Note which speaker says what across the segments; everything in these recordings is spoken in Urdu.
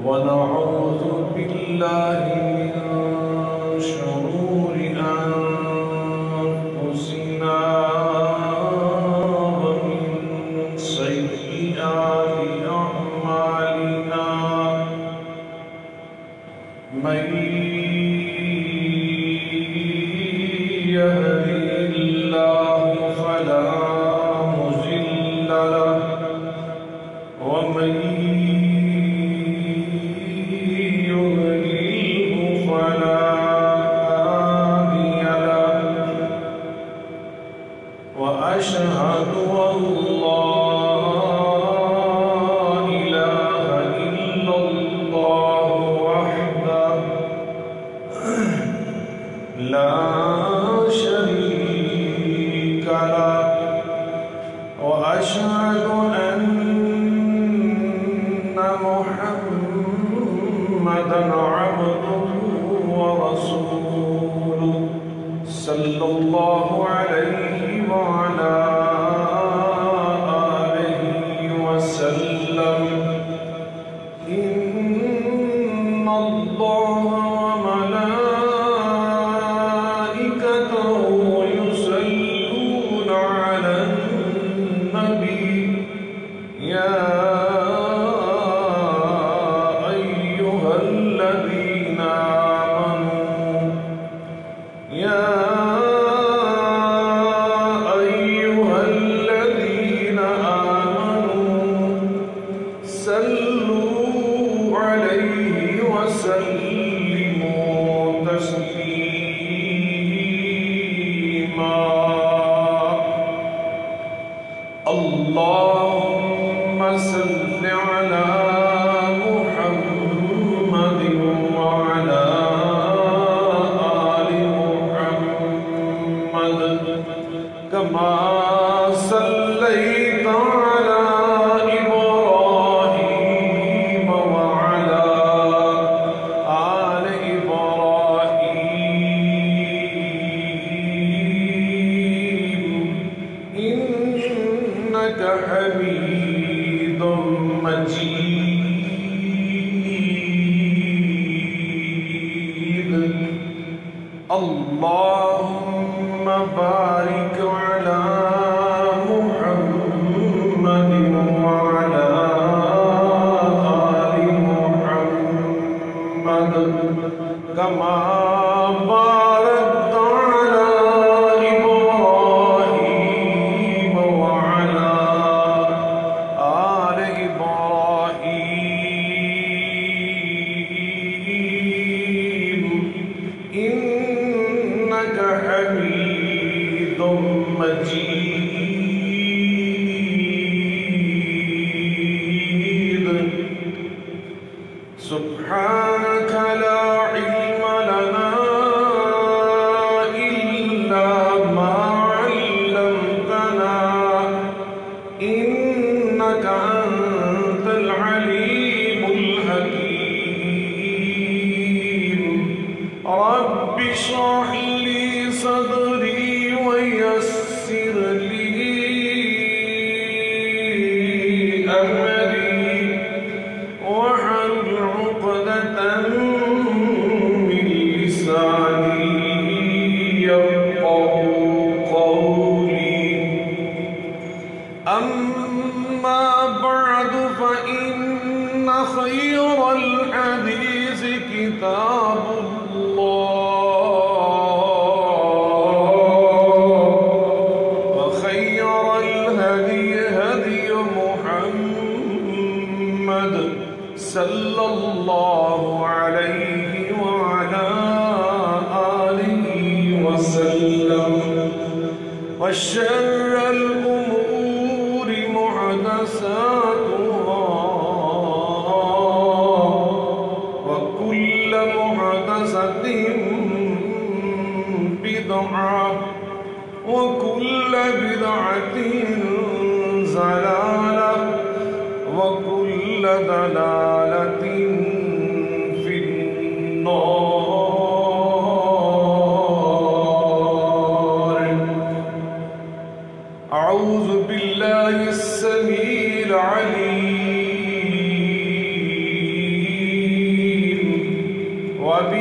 Speaker 1: ونعوذ بالله من شرور أنفسنا ومن سيئات أعمالنا من يهده الله فلا مضل له ومن وأشهد أن لا إله إلا الله وحده لا شريك له وأشهد أن محمدًا عبده ورسوله صلى الله عليه وعلى آله وسلم إن الله وملائكته يصلون على النبي يا أيها الذين آمنوا صلوا عليه وسلموا تسليما اللهم صل على محمد وعلى آل محمد كما صليت على حميد مجيد اللهم بارك على محمد وعلى آل محمد كما باركت على إبراهيم وعلى آل إبراهيم إنك حميد مجيد سبحانك لا علم لنا إلا ما علمتنا إنك أنت العليم الحكيم رب اشرح لي صدري ويسر لي أمري واحلل عقدة من لساني يفقهوا قولي أما بعد فإن خير الحديث كتاب وخير الهدي هدي محمد صلى الله عليه وعلى آله وسلم وشر الأمور محدثاتها وكل محدثة بدعة وكل بدعة ضلالة وكل ضلالة في النار أعوذ بالله السميع العليم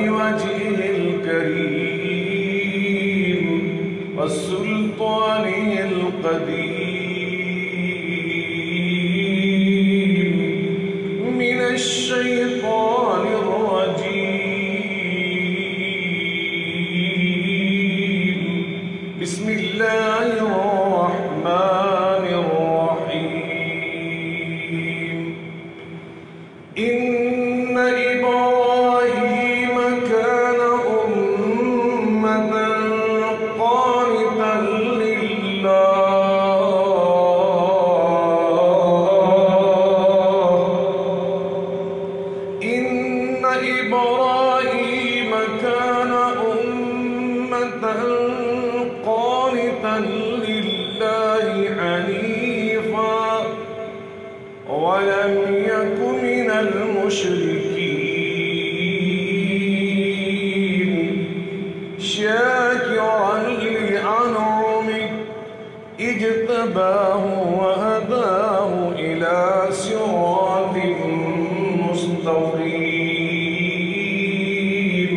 Speaker 1: بوجهه الكريم وسلطانه القديم من الشيطان الرجيم. بسم الله الرحمن الرحيم. إن إبراهيم كان أمة قانتا لله إن إبراهيم كان أمة قانتا لله حنيفا ولم يك من المشركين شاكرا لأنعمه اجتباه وهداه إلى صراط مستقيم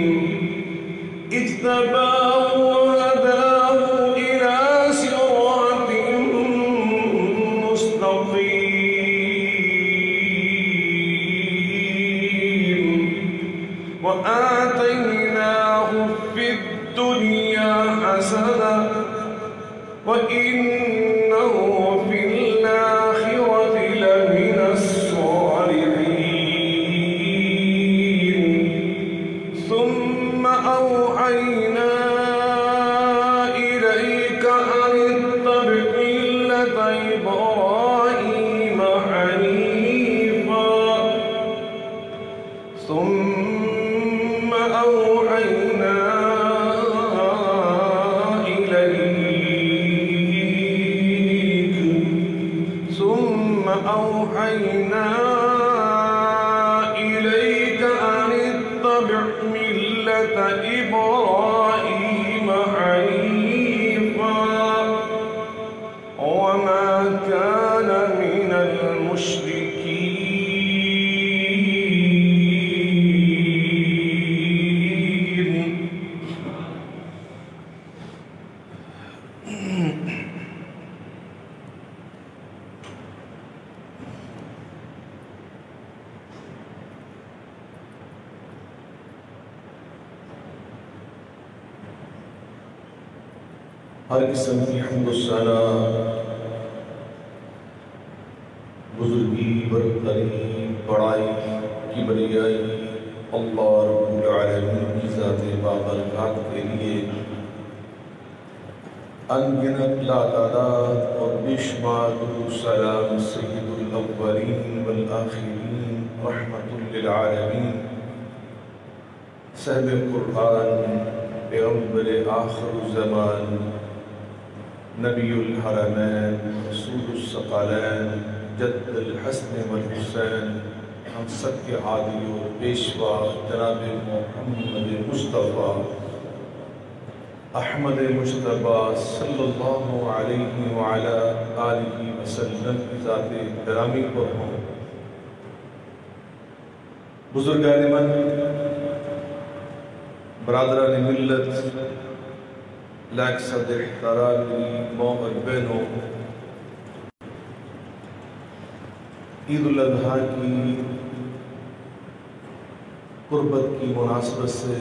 Speaker 1: اجتباه وهداه إلى صراط مستقيم وآتيناه في الدنيا حسنة وإنه في الآخرة لمن الصالحين. ثم أوحينا إليك أن اتبع ملة إبراهيم حنيفا ثم أوحينا إليك أن اتبع ملة إبراهيم حنيفا وما كان من المشركين.
Speaker 2: ہر قسم کی حمد و ثنا بزرگی برتری بڑائی کبریائی اللہ رب العالمین کی ذات بابرکات کے لیے انگنت لا تعداد اور بے شمار درود سلام سید الاولین والآخرین رحمت للعالمین صاحب قرآن پیغمبر آخر الزمان نبی الحرمین رسول الثقلین جد الحسن والحسین ہم سب کے عادی اور پیشوا جناب محمد مصطفیٰ احمد مجتبی صلی اللہ علیہ وعلا آلہ وسلم کی ذات گرامی پر ہوں. بزرگان من، برادران ملت، لاک صدر احترامی ماں اور بہنوں، عید الاضحیٰ کی قربت کی مناسبت سے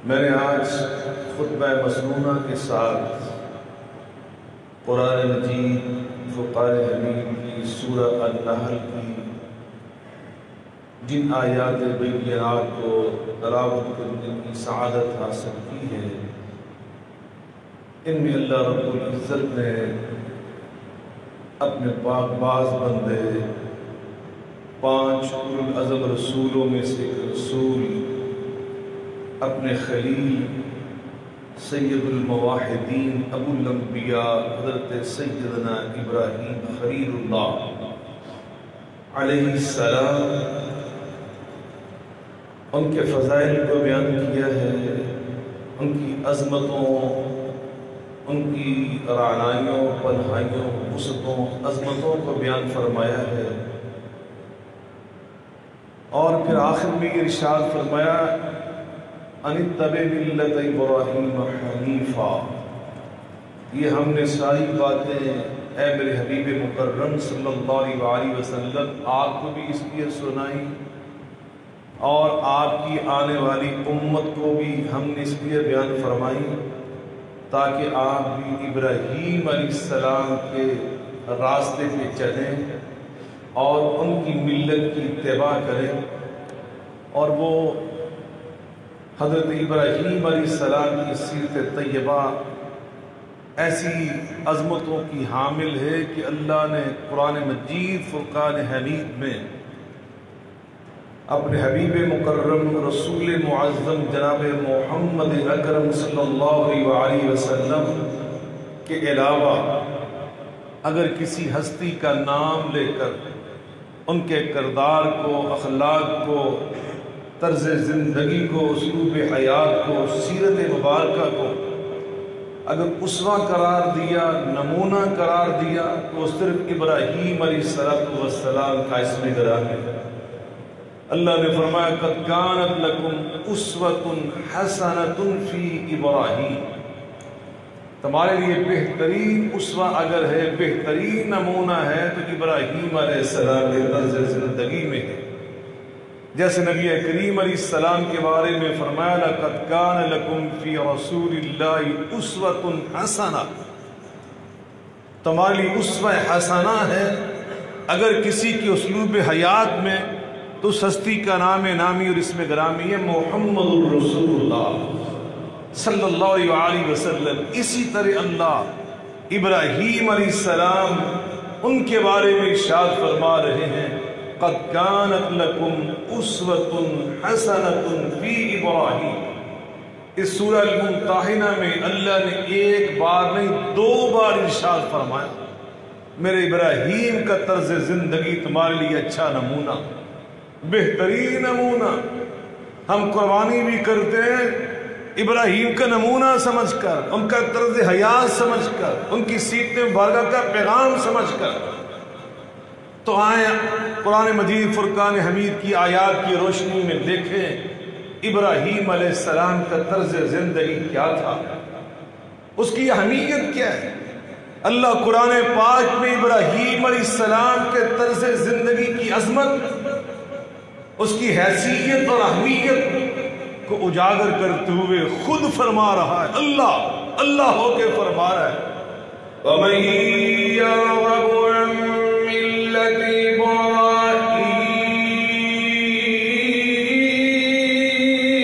Speaker 2: میں نے آج خطبہ مسنونہ کے ساتھ قرآن مجید فرقان حمید کی سورہ النحل کی جن آیات بینات کو تلاوت کرنے کی سعادت حاصل کی ہے، ان میں اللہ رب العزت نے اپنے پاک باز بندے 5 اولو العزم رسولوں میں سے ایک رسول اپنے خلیل سید المواحدین ابو الانبیاء حضرت سیدنا ابراہیم خلیل اللہ علیہ السلام ان کے فضائل کو بیان کیا ہے، ان کی عظمتوں، ان کی رعنائیوں، پنہائیوں، وسعتوں، عظمتوں کو بیان فرمایا ہے. اور پھر آخر میں یہ ارشاد فرمایا ان اتبع ملت ابراہیم حنیفا۔ یہ ہم نے ساری باتیں اے میرے حبیب مکرم صلی اللہ علیہ وسلم آپ کو بھی اس لیے سنائی اور آپ کی آنے والی امت کو بھی ہم نے اس لیے بیان فرمائی تاکہ آپ بھی ابراہیم علیہ السلام کے راستے پہ چلیں اور ان کی ملت کی اتباع کریں، اور وہ حضرت ابراہیم علیہ السلام کی سیرت طیبہ ایسی عظمتوں کی حامل ہے کہ اللہ نے قرآن مجید فرقان حمید میں اپنے حبیب مکرم رسول معظم جناب محمد اکرم صلی اللہ علیہ وسلم کے علاوہ اگر کسی ہستی کا نام لے کر ان کے کردار کو، اخلاق کو، طرز زندگی کو، اسلوب حیات کو، سیرت مبارکہ کو اگر اسوہ قرار دیا، نمونہ قرار دیا تو صرف ابراہیم علیہ السلام کا اسم گرامی ہے۔ اللہ نے فرمایا قد کانت لکم اسوۃ حسنۃ فی ابراہیم، تمہارے لیے بہترین اسوہ اگر ہے، بہترین نمونہ ہے تو ابراہیم علیہ السلام کے طرز زندگی میں ہے۔ جیسے نبی کریم علیہ السلام کے بارے میں فرمایا لقد کان لکم فی رسول اللہ اسوۃ حسنہ، تمہارے لیے اسوہ حسنہ ہے اگر کسی کی اسلوب حیات میں تو اس ہستی کا نام نامی اور اسم گرامی ہے محمد الرسول اللہ صلی اللہ علیہ وسلم۔ اسی طرح اللہ ابراہیم علیہ السلام ان کے بارے میں ارشاد فرما رہے ہیں قد کانت لکم اسوۃ حسنۃ فی ابراہیم۔ اس سورہ الممتحنہ میں اللہ نے ایک بار نہیں 2 بار ارشاد فرمایا میرے ابراہیم کا طرز زندگی تمہارے لیے اچھا نمونہ، بہترین نمونہ۔ ہم قربانی بھی کرتے ہیں ابراہیم کا نمونہ سمجھ کر، ان کا طرز حیات سمجھ کر، ان کی سیرت مبارکہ کا پیغام سمجھ کر۔ تو آئیں قرآن مجید فرقان حمید کی آیات کی روشنی میں دیکھیں ابراہیم علیہ السلام کا طرز زندگی کیا تھا، اس کی اہمیت کیا ہے۔ اللہ قرآن پاک میں ابراہیم علیہ السلام کے طرز زندگی کی عظمت، اس کی حیثیت اور اہمیت کو اجاگر کرتے ہوئے خود فرما رہا ہے، اللہ ہو کے فرما رہا ہے وَمَن يَرْغَبُ عَن مِّلَّةِ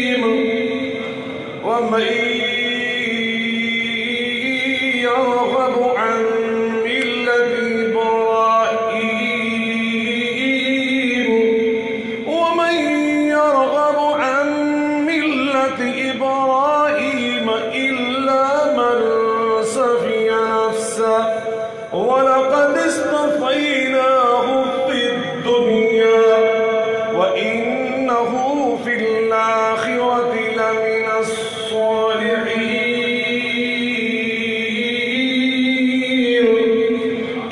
Speaker 2: إِبْرَاهِيمَ وَمَن يَرْغَبُ عَن مِّلَّةِ إِبْرَاهِيمَ وَمَن يَرْغَبُ عَن مِّلَّةِ إِبْرَاهِيمَ إِلَّا مَن سَفِهَ نَفْسَهُ وَلَقَدِ اصْطَفَيْنَاهُ فِي الدُّنْيَا وَإِنَّهُ فِي الْآخِرَةِ لَمِنَ الصَّالِحِينَ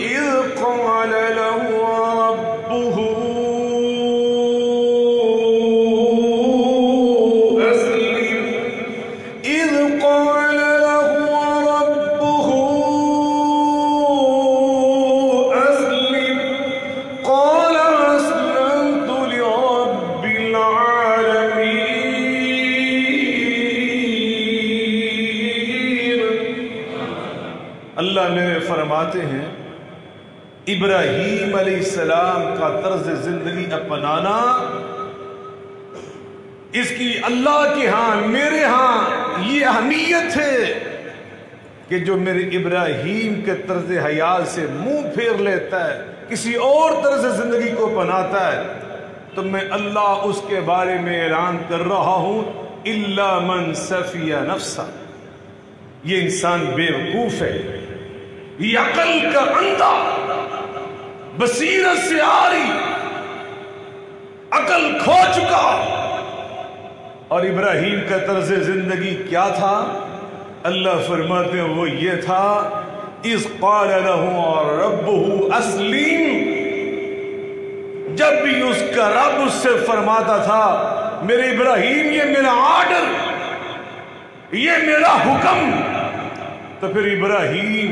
Speaker 2: إِذْ قَالَ لَهُ رَبُّهُ أَسْلِمْ إِذْ قَالَ لَهُ رَبُّهُ أَسْلِمْ قَالَ أَسْلَمْتُ لِرَبِّ الْعَالَمِينَ۔ اللہ میرے فرماتے ہیں ابراہیم علیہ السلام کا طرز زندگی اپنانا، اس کی اللہ کے ہاں میرے ہاں یہ اہمیت ہے کہ جو میرے ابراہیم کے طرز حیات سے منہ پھیر لیتا ہے، کسی اور طرز زندگی کو اپناتا ہے، تو میں اللہ اس کے بارے میں اعلان کر رہا ہوں الا من سفی نفسہ۔ یہ انسان بیوقوف ہے، یہ عقل کا اندھا، بصیرت سے آری، عقل کھو چکا۔ اور ابراہیم کا طرز زندگی کیا تھا؟ اللہ فرماتے ہیں وہ یہ تھا اِذْ قَالَ لَهُ رَبُّهُ أَسْلِمْ، جب بھی اس کا رب اس سے فرماتا تھا میرے ابراہیم یہ میرا آرڈر، یہ میرا حکم، تو پھر ابراہیم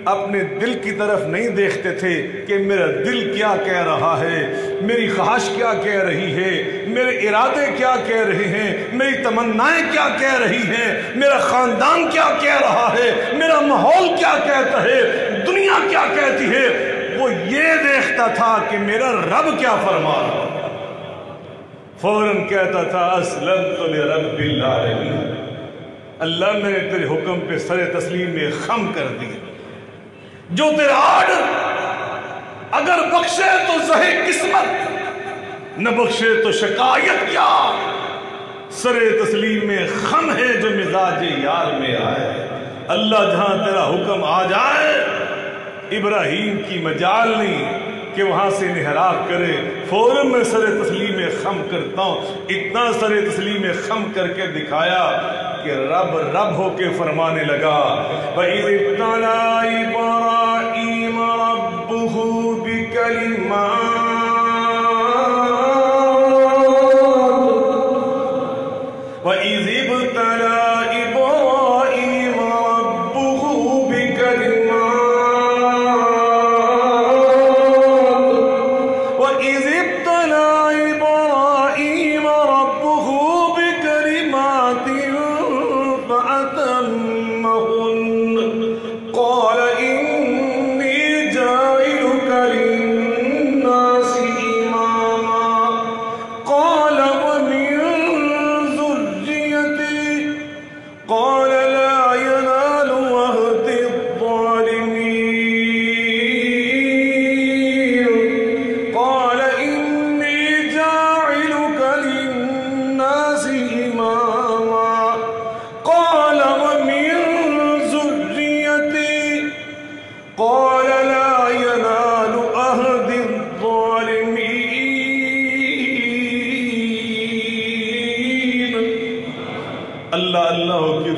Speaker 2: اپنے دل کی طرف نہیں دیکھتے تھے کہ میرا دل کیا کہہ رہا ہے، میری خواہش کیا کہہ رہی ہے، میرے ارادے کیا کہہ رہے ہیں، میری تمنائیں کیا کہہ رہی ہیں، میرا خاندان کیا کہہ رہا ہے، میرا ماحول کیا کہتا ہے، دنیا کیا کہتی ہے۔ وہ یہ دیکھتا تھا کہ میرا رب کیا فرما رہا ہے۔ فوراً کہتا تھا اسلمت لرب العالمین، اللہ میں نے تیرے حکم پہ سر تسلیم میں خم کر دیا، جو تیرا آرڈر اگر بخشے تو زہے قسمت، نہ بخشے تو شکایت کیا، سر تسلیم میں خم ہے جو مزاج یار میں آئے۔ اللہ جہاں تیرا حکم آ جائے، ابراہیم کی مجال نہیں کہ وہاں سے انحراف کرے، فوراً میں سر تسلیم خم کرتا ہوں۔ اتنا سر تسلیم خم کر کے دکھایا کہ رب رب ہو کے فرمانے لگا وَإِذِ ابْتَلَىٰ إِبْرَاهِيمَ رَبُّهُ بِكَلِمَاتٍ وَإِذِ ابْتَلَىٰ إِبْرَاهِيمَ رَبُّهُ بِكَلِمَاتٍ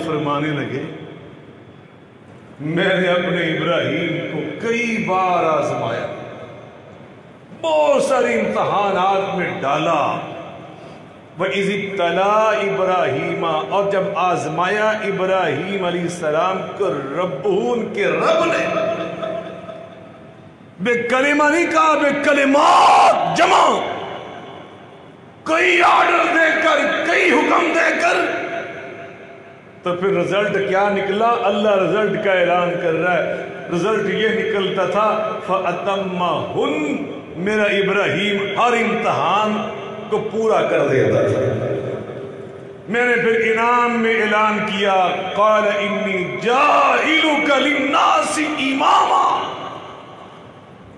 Speaker 2: فرمانے لگے میں نے اپنے ابراہیم کو کئی بار آزمایا، بہت سارے امتحانات میں ڈالا۔ وَإِذِ ابْتَلَىٰ إِبْرَاهِيمَ، اور جب آزمایا ابراہیم علیہ السلام کو ربہ، ان کے رب نے بے کلمہ نہیں کہا، بے کلمات جمع، کئی آرڈر دے کر، کئی حکم دے کر، تو پھر رزلٹ کیا نکلا؟ اللہ رزلٹ کا اعلان کر رہا ہے۔ رزلٹ یہ نکلتا تھا فَأَتَمَّهُنَّ، میرا ابراہیم ہر امتحان کو پورا کر دیتا تھا۔ میں نے پھر انعام میں اعلان کیا قَالَ إِنِّي جَاعِلُكَ لِلنَّاسِ إِمَامًا،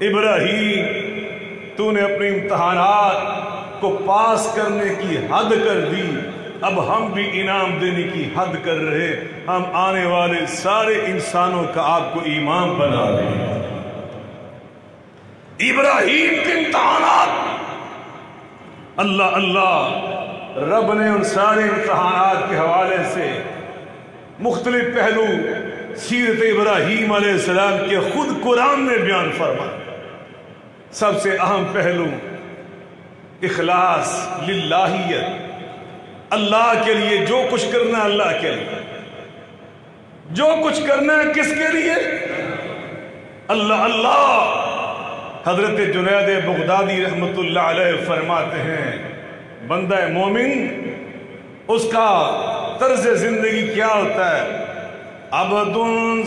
Speaker 2: ابراہیم تو نے اپنے امتحانات کو پاس کرنے کی حد کر دی، اب ہم بھی انعام دینے کی حد کر رہے، ہم آنے والے سارے انسانوں کا آپ کو امام بنا دیں۔ ابراہیم کے امتحانات، اللہ اللہ، رب نے ان سارے امتحانات کے حوالے سے مختلف پہلو سیرت ابراہیم علیہ السلام کے خود قرآن میں بیان فرمائے۔ سب سے اہم پہلو اخلاص، للہیت، اللہ کے لیے جو کچھ کرنا ہے اللہ کے لیے، جو کچھ کرنا ہے کس کے لیے؟ اللہ اللہ۔ حضرت جنید بغدادی رحمت اللہ علیہ فرماتے ہیں بندہ مومن اس کا طرز زندگی کیا ہوتا ہے؟ عبد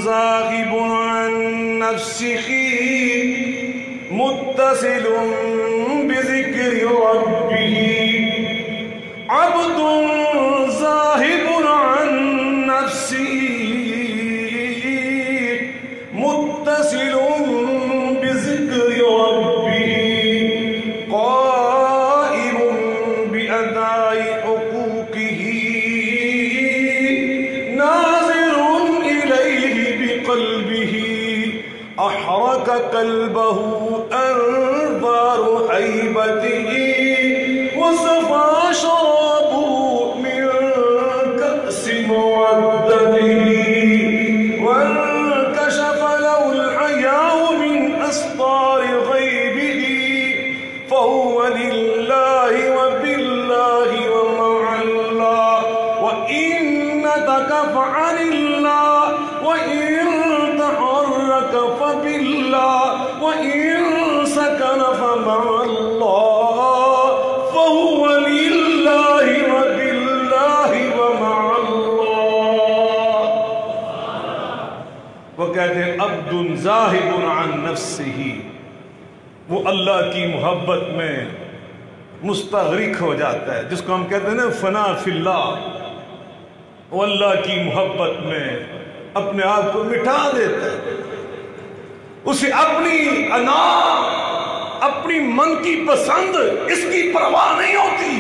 Speaker 2: ذاہب عن نفسہ متصل بذکر ربہ، عبد ذاہب عن نفسہ متصل بذکر ربہ، قائم بأداء حقوقہ، ناظر إلیہ بقلبہ، احرق قلبہ انوار حیبتہ، وصفى شرابه من كأس مودته، وانكشف له الحياء من أسطار غيبه، فهو
Speaker 1: وَلِلَّهِ وَبِاللَّهِ وَمَعَ اللَّهِ وَإِن تَكَفَعَنِ اللَّهِ وَإِن تَحَرَّكَ فَبِاللَّهِ وَإِن سَكَنَ فَمَعَ اللَّهِ فَهُوَ لِلَّهِ وَبِاللَّهِ وَمَعَ اللَّهِ. وہ کہتے ہیں عبد ذاہب عن نفسہ، وہ اللہ کی محبت میں مستغرق ہو جاتا ہے، جس کو ہم کہتے ہیں نا فنا فی اللہ. وہ اللہ کی محبت میں اپنے آپ کو مٹا دیتا ہے. اسے اپنی انا، اپنی من کی پسند اس کی پرواہ نہیں ہوتی،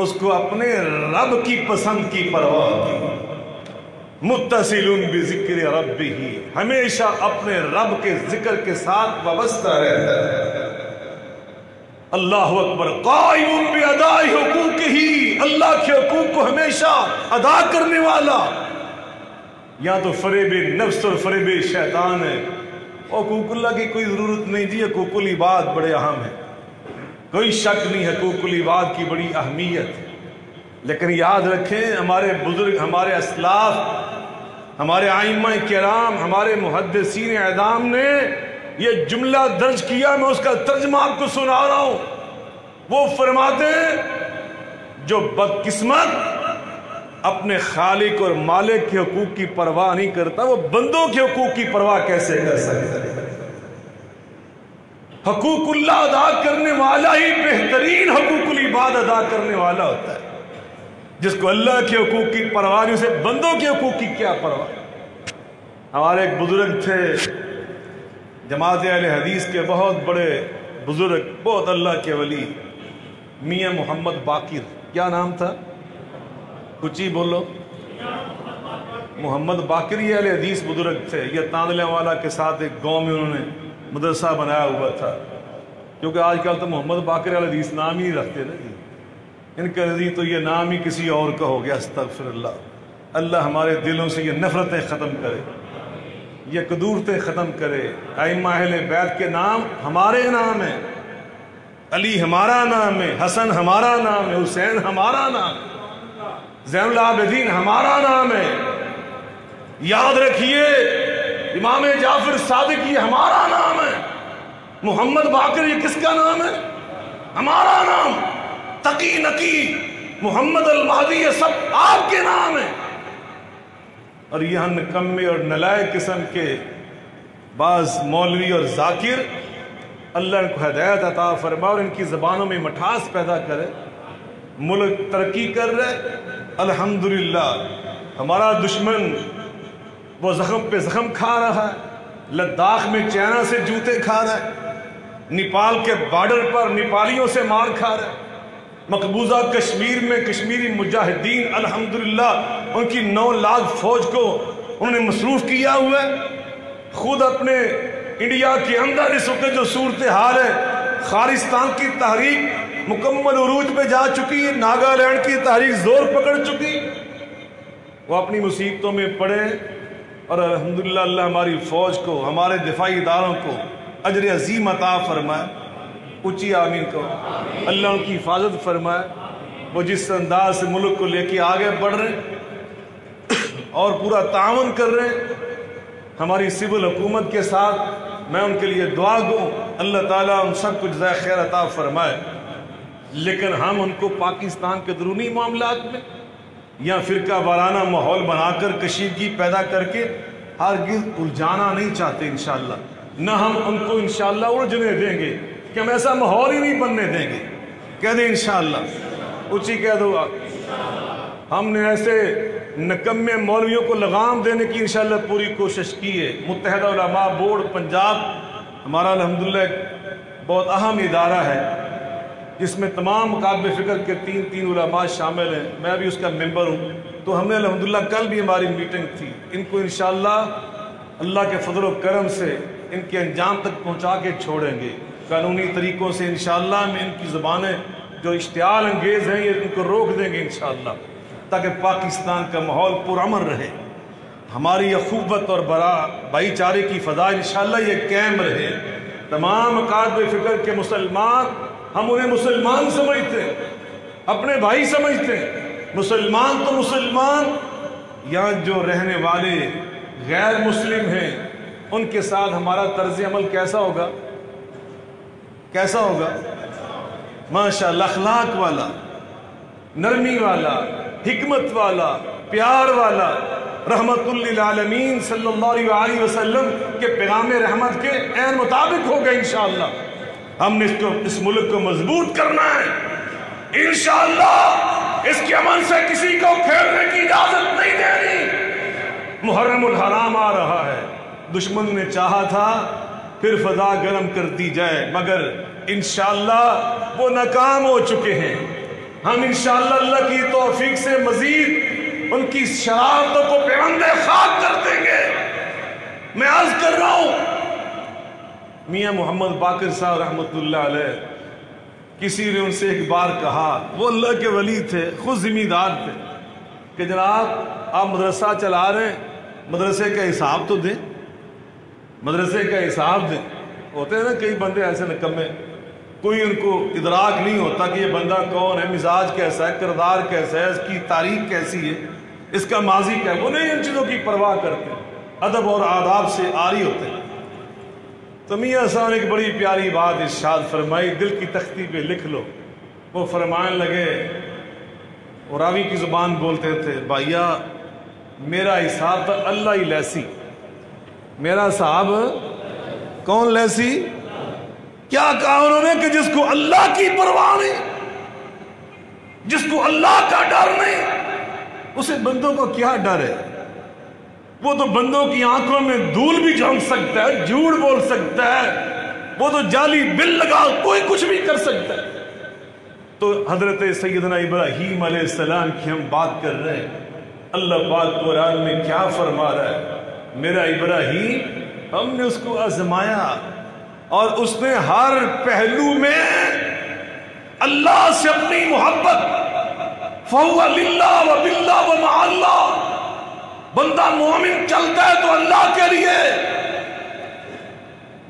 Speaker 1: اس کو اپنے رب کی پسند کی پرواہ ہوتی. متصل بذکر ربہ، ہمیشہ اپنے رب کے ذکر کے ساتھ وابستہ رہتا ہے. اللہ اکبر. قائم باداء حقوقہ، اللہ کے حقوق کو ہمیشہ ادا کرنے والا. یا تو فریب نفس اور فریب شیطان ہے. حقوق اللہ کی کوئی ضرورت نہیں جی، حقوق العباد بڑے اہم ہیں، کوئی شک نہیں حقوق العباد کی بڑی اہمیت. لیکن یاد رکھیں ہمارے بزرگ، ہمارے اسلاف، ہمارے ائمہ کرام، ہمارے محدثین اعظام نے یہ جملہ درج کیا. میں اس کا ترجمہ آپ کو سنا رہا ہوں. وہ فرماتے ہیں جو بدقسمت اپنے خالق اور مالک کے حقوق کی پرواہ نہیں کرتا، وہ بندوں کے حقوق کی پرواہ کیسے کر سکتا ہے؟ حقوق اللہ ادا کرنے والا ہی بہترین حقوق العباد ادا کرنے والا ہوتا ہے. جس کو اللہ کے حقوق کی پرواہ نہیں، اسے بندوں کے حقوق کی کیا پرواہ. ہمارے ایک بزرگ تھے جماعت اہل حدیث کے، بہت بڑے بزرگ، بہت اللہ کے ولی، میاں محمد باقر. کیا نام تھا؟ کچھ ہی بولو. محمد باقر یہ اہل حدیث بزرگ تھے. یہ تاندلے والا کے ساتھ ایک گاؤں میں انہوں نے مدرسہ بنایا ہوا تھا، کیونکہ آج کل تو محمد باقر اہل حدیث نام ہی نہیں رکھتے نا جی. ان کا نزدیک تو یہ نام ہی کسی اور کا ہو گیا. استغفر اللہ. اللہ ہمارے دلوں سے یہ نفرتیں ختم کرے، یہ قدورتیں ختم کرے. ائمہ اہل بیت کے نام ہمارے نام ہیں، علی ہمارا نام ہے، حسن ہمارا نام ہے، حسین ہمارا نام ہے، زین العابدین ہمارا نام ہے. یاد رکھیے امام جعفر صادق یہ ہمارا نام ہے. محمد باقر یہ کس کا نام ہے؟ ہمارا نام. تقی نقی محمد المہدی یہ سب آپ کے نام ہیں. اور یہ نکمے اور نلائق قسم کے بعض مولوی اور ذاکر، اللہ ان کو ہدایت عطا فرمائے اور ان کی زبانوں میں مٹھاس پیدا کرے. ملک ترقی کر رہے الحمدللہ. ہمارا دشمن وہ زخم پہ زخم کھا رہا ہے. لداخ میں چائنا سے جوتے کھا رہا ہے، نیپال کے بارڈر پر نیپالیوں سے مار کھا رہا ہے. مقبوضہ کشمیر میں کشمیری مجاہدین الحمدللہ ان کی 9 لاکھ فوج کو انہوں نے مصروف کیا ہوا ہے. خود اپنے انڈیا کے اندر اس وقت جو صورتحال ہے، خالصتان کی تحریک مکمل عروج پہ جا چکی ہے، ناگالینڈ کی تحریک زور پکڑ چکی. وہ اپنی مصیبتوں میں پڑے اور الحمدللہ اللہ ہماری فوج کو، ہمارے دفاعی اداروں کو اجر عظیم عطا فرمائے. اونچی آمین کو. اللہ ان کی حفاظت فرمائے. وہ جس انداز سے ملک کو لے کے آگے بڑھ رہے ہیں اور پورا تعاون کر رہے ہیں ہماری سول حکومت کے ساتھ، میں ان کے لیے دعا گو. اللہ تعالیٰ ان سب کو جزائے خیر عطا فرمائے. لیکن ہم ان کو پاکستان کے درونی معاملات میں یا فرقہ وارانہ ماحول بنا کر کشیدگی پیدا کر کے ہرگز الجھانا نہیں چاہتے انشاءاللہ. نہ ہم ان کو انشاءاللہ الجھنے دیں گے کہ ہم ایسا ماحول ہی نہیں بننے دیں گے. کہہ دیں انشاءاللہ. اونچی کہہ دو. ہم نے ایسے نکمے مولویوں کو لگام دینے کی انشاءاللہ پوری کوشش کی ہے. متحدہ علماء بورڈ پنجاب ہمارا الحمدللہ بہت اہم ادارہ ہے جس میں تمام مکاتب فکر کے 3 علماء شامل ہیں. میں بھی اس کا ممبر ہوں. تو ہم نے الحمدللہ کل بھی ہماری میٹنگ تھی. ان کو انشاءاللہ اللہ کے فضل و کرم سے ان کے انجام تک پہنچا کے چھوڑیں گے. قانونی طریقوں سے انشاءاللہ ہم ان کی زبانیں جو اشتعال انگیز ہیں یہ ان کو روک دیں گے انشاءاللہ، تاکہ پاکستان کا ماحول پرامن رہے. ہماری اخوت اور بھائی چارے کی فضا انشاءاللہ یہ قائم رہے. تمام اکابر فکر کے مسلمان ہم انہیں مسلمان سمجھتے ہیں، اپنے بھائی سمجھتے ہیں، مسلمان تو مسلمان، یہاں جو رہنے والے غیر مسلم ہیں ان کے ساتھ ہمارا طرز عمل کیسا ہوگا؟ کیسا ہوگا؟ ماشاءاللہ اخلاق والا، نرمی والا، حکمت والا، پیار والا، رحمت للعالمین صلی اللہ علیہ وسلم کے پیغام رحمت کے عین مطابق ہوگا انشاءاللہ۔ ہم نے اس ملک کو مضبوط کرنا ہے انشاءاللہ، اس کے امن سے کسی کو کھیلنے کی اجازت نہیں دینی۔ محرم الحرام آ رہا ہے، دشمن نے چاہا تھا پھر فضا گرم کر دی جائے، مگر انشاءاللہ وہ ناکام ہو چکے ہیں۔ ہم انشاءاللہ اللہ کی توفیق سے مزید ان کی شرارتوں کو پیوند خاک کر دیں گے۔ میں عرض کر رہا ہوں، میاں محمد باقر صاحب رحمت اللہ علیہ، کسی نے ان سے ایک بار کہا، وہ اللہ کے ولی تھے، خود ذمہ دار تھے، کہ جناب آپ مدرسہ چلا رہے ہیں، مدرسے کا حساب تو دیں، مدرسے کا حساب دیں۔ ہوتے ہیں نا کئی بندے ایسے نکمے، کوئی ان کو ادراک نہیں ہوتا کہ یہ بندہ کون ہے، مزاج کیسا ہے، کردار کیسا ہے، اس کی تاریخ کیسی ہے، اس کا ماضی کیا ہے، وہ نہیں ان چیزوں کی پرواہ کرتے، ادب اور آداب سے عاری ہوتے ہیں۔ تو میاں صاحب نے ایک بڑی پیاری بات ارشاد فرمائی، دل کی تختی پہ لکھ لو۔ وہ فرمانے لگے، اور راوی کی زبان بولتے تھے، بھائیا میرا حساب تھا اللہ ہی لیسی، میرا صاحب کون لیسی؟ کیا کہا انہوں نے کہ جس کو اللہ کی پرواہ نہیں، جس کو اللہ کا ڈر نہیں، اسے بندوں کو کیا ڈر ہے؟ وہ تو بندوں کی آنکھوں میں دھول بھی جھونک سکتا ہے، جھوٹ بول سکتا ہے، وہ تو جعلی بل لگا کوئی کچھ بھی کر سکتا ہے۔ تو حضرت سیدنا ابراہیم علیہ السلام کی ہم بات کر رہے ہیں، اللہ پاک قرآن میں کیا فرما رہا ہے؟ میرا ابراہیم، ہم نے اس کو آزمایا اور اس نے ہر پہلو میں اللہ سے اپنی محبت، فَهُوَ لِلَّهِ وَبِاللَّهِ وَمَعَ اللَّهِ، بندہ مومن چلتا ہے تو اللہ کے لیے،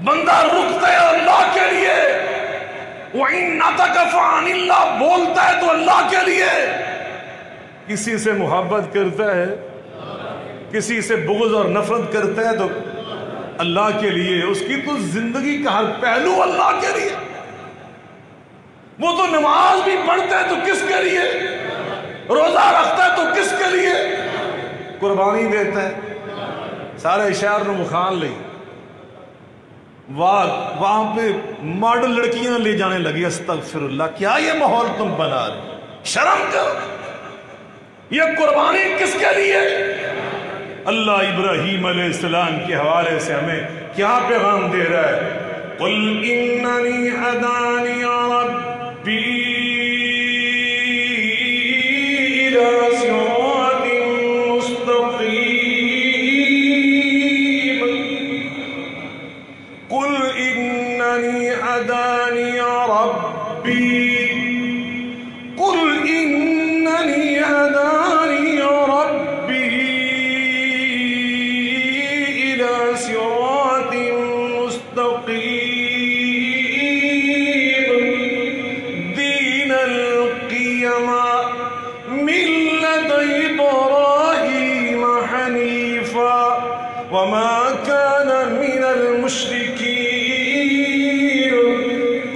Speaker 1: بندہ رکتا ہے اللہ کے لیے، وَإِن نَطَقَ فَعَنِ اللَّهِ بولتا ہے تو اللہ کے لیے۔ کسی سے محبت کرتا ہے، کسی سے بغض اور نفرت کرتا ہے تو اللہ کے لیے، اس کی تو زندگی کا ہر پہلو اللہ کے لیے۔ وہ تو نماز بھی پڑھتا ہے تو کس کے لیے، روزہ رکھتا ہے تو کس کے لیے، قربانی دیتا ہے۔ سارے شہر نے مخان لی، وہاں پہ ماڈل لڑکیاں لے جانے لگی، استغفر اللہ، کیا یہ ماحول تم بنا رہے؟ شرم کرو، یہ قربانی کس کے لیے؟ اللہ ابراہیم علیہ السلام کے حوالے سے ہمیں کیا پیغام دے رہا ہے؟ قُلْ إِنَّنِي هَدَانِيَ رَبِّي إِلَىٰ صِرَاطٍ مُسْتَقِيمٍ، قُلْ إِنَّنِي هَدَانِيَ رَبِّي، قُلْ إِنَّنِي هَدَانِيَ رَبِّي صراط مستقيم دين القيمة ملة إبراهيم حنيفا وما كان من المشركين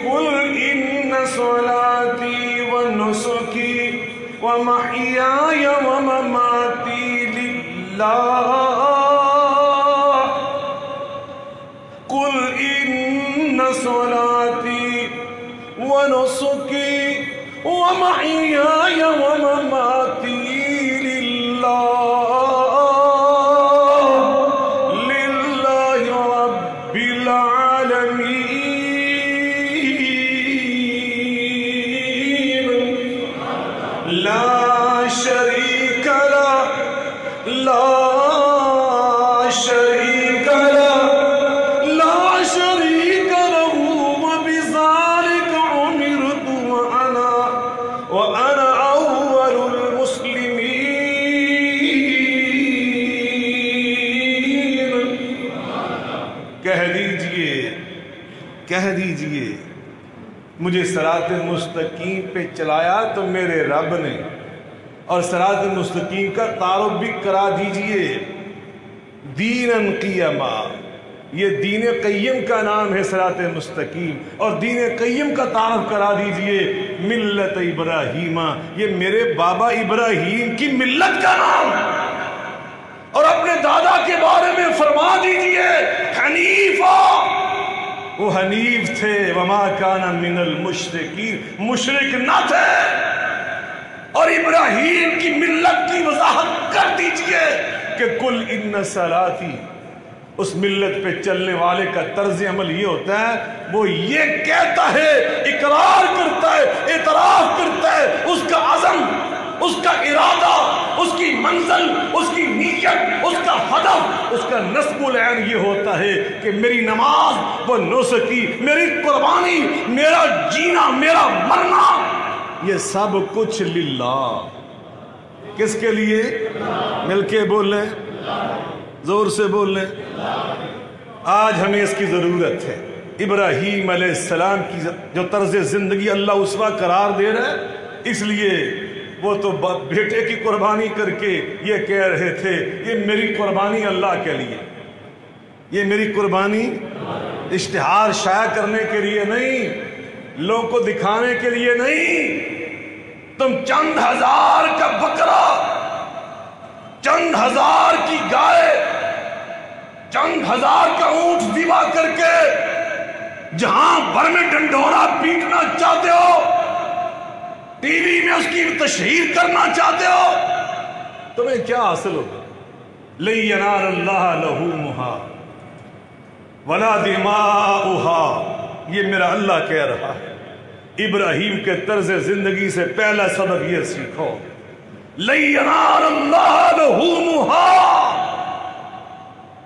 Speaker 1: قل إن صلاتي ونسكي ومحياي ومماتي لله قل إن صلاتي ونسكي ومحياي ومماتي لله رب العالمين لا شريك له لا شريك له وبذلك أمرت وأنا أول المسلمين
Speaker 2: کہہ دیجئے مجھے صراط مستقیم پہ چلایا تو میرے رب نے، اور صراط مستقیم کا تعارف بھی کرا دیجئے، دیناً قیما، یہ دین قیم کا نام ہے صراط مستقیم، اور دین قیم کا تعارف کرا دیجئے ملت ابراہیمہ، یہ میرے بابا ابراہیم کی ملت کا نام ہے، اور اپنے دادا کے بارے میں فرما دیجئے حنیفہ، وہ حنیف تھے، وما کان من المشرکین، مشرک نہ تھے، اور ابراہیم کی ملت کی وضاحت کر دیجئے کہ کل ان صلاتی، اس ملت پہ چلنے والے کا طرز عمل یہ ہوتا ہے، وہ یہ کہتا ہے، اقرار کرتا ہے، اعتراف کرتا ہے، اس کا عزم، اس کا ارادہ، اس کی منزل، اس کی نیت، اس کا ہدف، اس کا نصب العین یہ ہوتا ہے کہ میری نماز، وہ نسکی، میری قربانی، میرا جینا، میرا مرنا، یہ سب کچھ للہ۔ کس کے لیے؟ مل کے بول لیں، زور سے بول لیں۔ آج ہمیں اس کی ضرورت ہے۔ ابراہیم علیہ السلام کی جو طرز زندگی اللہ اسوہ قرار دے رہا ہے، اس لیے وہ تو بیٹے کی قربانی کر کے یہ کہہ رہے تھے، یہ میری قربانی اللہ کے لیے، یہ میری قربانی اشتہار شائع کرنے کے لیے نہیں، لوگوں کو دکھانے کے لیے نہیں۔ تم چند ہزار کا بکرا، چند ہزار کی گائے، چند ہزار کا اونٹ ذبح کر کے جہاں بھر میں ڈنڈورا پیٹنا چاہتے ہو، ٹی وی میں اس کی تشہیر کرنا چاہتے ہو، تمہیں کیا حاصل ہوگا؟ لَن يَنَالَ اللَّهَ لُحُومُهَا وَلَا دِمَاؤُهَا، یہ میرا اللہ کہہ رہا ہے۔ ابراہیم کے طرز زندگی سے پہلا سبق یہ سیکھو، لَن يَنَالَ اللَّهَ لُحُومُهَا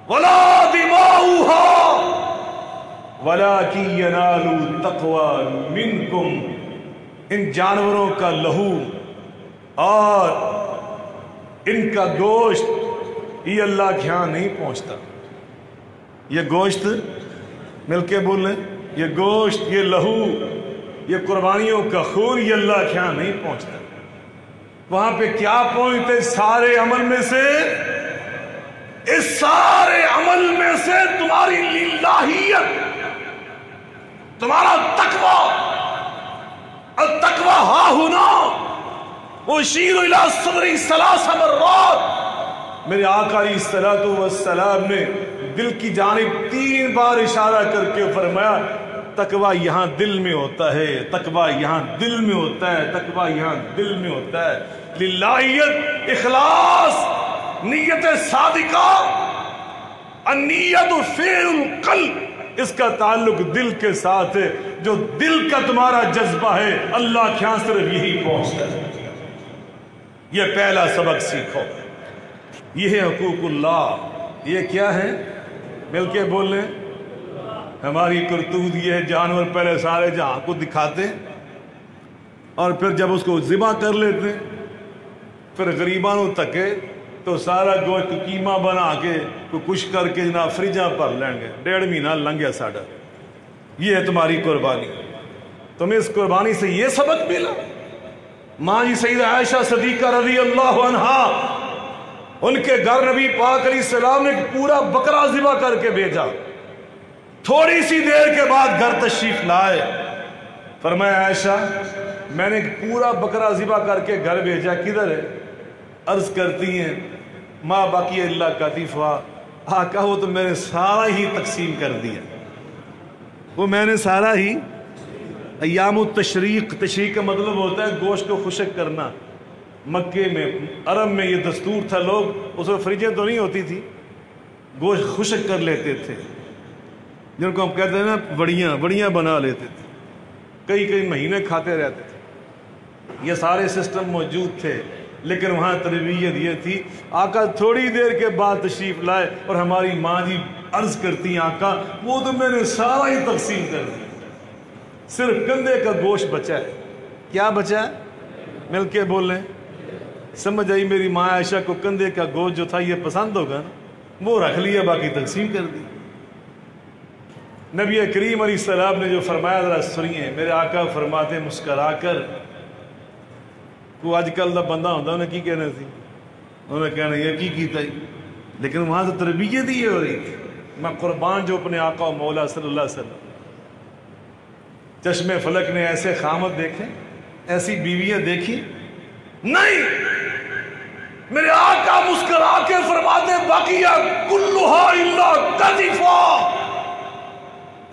Speaker 2: وَلَا دِمَاؤُهَا وَلَكِن يَنَالُ التَّقْوَى مِنْكُمْ، ان جانوروں کا لہو اور ان کا گوشت یہ اللہ کے ہاں نہیں پہنچتا۔ یہ گوشت، مل کے بولیں، یہ گوشت، یہ لہو، یہ قربانیوں کا خون، یہ اللہ کے ہاں نہیں پہنچتا۔ وہاں پہ کیا پہنچتے؟ سارے عمل میں سے، اس سارے عمل میں سے تمہاری للہیت، تمہارا تقوی، التقوی ہا ہنا وشیر الی صدری ثلاث مرات، میرے آقا علیہ الصلوۃ والسلام نے دل کی جانب 3 بار اشارہ کر کے فرمایا تقوی یہاں دل میں ہوتا ہے، تقوی یہاں دل میں ہوتا ہے، تقوی یہاں دل میں ہوتا ہے۔ للہیت، اخلاص، نیت صادقہ، النیت فعل القلب، اس کا تعلق دل کے ساتھ ہے۔ جو دل کا تمہارا جذبہ ہے اللہ کے ہاں صرف یہی پہنچتا ہے۔ یہ پہلا سبق سیکھو، یہ ہے حقوق اللہ۔ یہ کیا ہے؟ مل کے بول لیں۔ ہماری کرتوت یہ ہے، جانور پہلے سارے جہاں کو دکھاتے اور پھر جب اس کو ذبح کر لیتے پھر غریبانوں تکے تو سارا گوشت قیمہ بنا کے کچھ کر کے جناب فریجاں پر لیں گے، 1.5 مہینہ لنگ گیا ساڑھا۔ یہ ہے تمہاری قربانی۔ تمہیں اس قربانی سے یہ سبق ملا۔ ماں جی سیدہ عائشہ صدیقہ رضی اللہ عنہا، ان کے گھر نبی پاک علیہ السلام نے پورا بکرا ذبح کر کے بھیجا، تھوڑی سی دیر کے بعد گھر تشریف لائے، فرمایا عائشہ میں نے پورا بکرا ذبح کر کے گھر بھیجا، کدھر ہے؟ عرض کرتی ہیں ما بقی اللہ قطیفہ، آقا وہ تو میں نے سارا ہی تقسیم کر دیا، وہ میں نے سارا ہی۔ ایام التشریق، تشریق کا مطلب ہوتا ہے گوشت کو خشک کرنا۔ مکے میں، عرب میں یہ دستور تھا، لوگ اس وقت فریجیں تو نہیں ہوتی تھی، گوشت خشک کر لیتے تھے، جن کو ہم کہتے ہیں نا بڑیاں بنا لیتے تھے، کئی مہینے کھاتے رہتے تھے۔ یہ سارے سسٹم موجود تھے، لیکن وہاں تربیت یہ تھی۔ آقا تھوڑی دیر کے بعد تشریف لائے اور ہماری ماں جی عرض کرتی ہیں آقا وہ تو میں نے سارا ہی تقسیم کر دیا، صرف کندھے کا گوشت بچا ہے۔ کیا بچا ہے؟ مل کے بولیں۔ سمجھ آئی میری ماں عائشہ کو کندھے کا گوشت جو تھا یہ پسند ہوگا نا، وہ رکھ لیا، باقی تقسیم کر دی۔
Speaker 1: نبی کریم علیہ السلام نے جو فرمایا ذرا سنیے. میرے آقا فرماتے مسکرا کر کو اج کل دا بندہ ہوتا انہیں کی کہنا سی, انہوں نے کہنا یہ کی کیتا ہی, لیکن وہاں تو تربیت ہی ہو رہی تھی. میں قربان جو اپنے آقا و مولا صلی اللہ علیہ وسلم, چشم فلک نے ایسے خامد دیکھے, ایسی بیویاں دیکھی نہیں. میرے آقا مسکرا کے فرماتے باقیہ کلھا الا قذفا.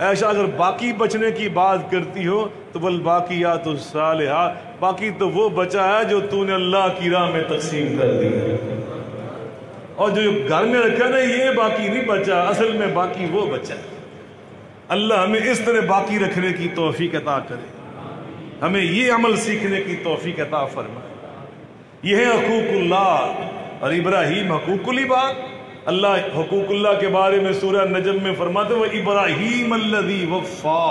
Speaker 1: ایسا اگر باقی بچنے کی بات کرتی ہو تو والباقیات الصالحات, باقی تو وہ بچا ہے جو تو نے اللہ کی راہ میں تقسیم کر دیا, اور جو گھر میں رکھا نا یہ باقی نہیں بچا, اصل میں باقی وہ بچا ہے. اللہ ہمیں اس طرح باقی رکھنے کی توفیق عطا کرے, ہمیں یہ عمل سیکھنے کی توفیق عطا فرمائے. یہ ہے حقوق اللہ. اور ابراہیم حقوق العباد, اللہ حقوق اللہ کے بارے میں سورہ نجم میں فرماتے وہ ابراہیم الذی وفا,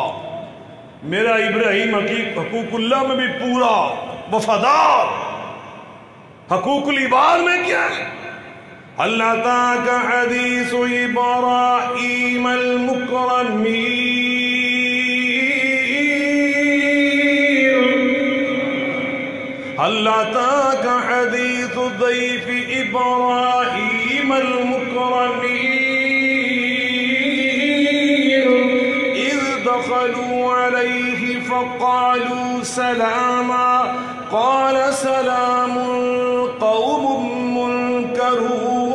Speaker 1: میرا ابراہیم حقوق اللہ میں بھی پورا وفادار. حقوق العباد میں کیا ہے؟ اللہ تعالیٰ کا حدیث ابراہیم المکرمین, اللہ تعالیٰ کا حدیث ضیف ابراہیم المکرمین اذ دخلوا علیہ فقالوا سلاما قال سلام قوم منکرون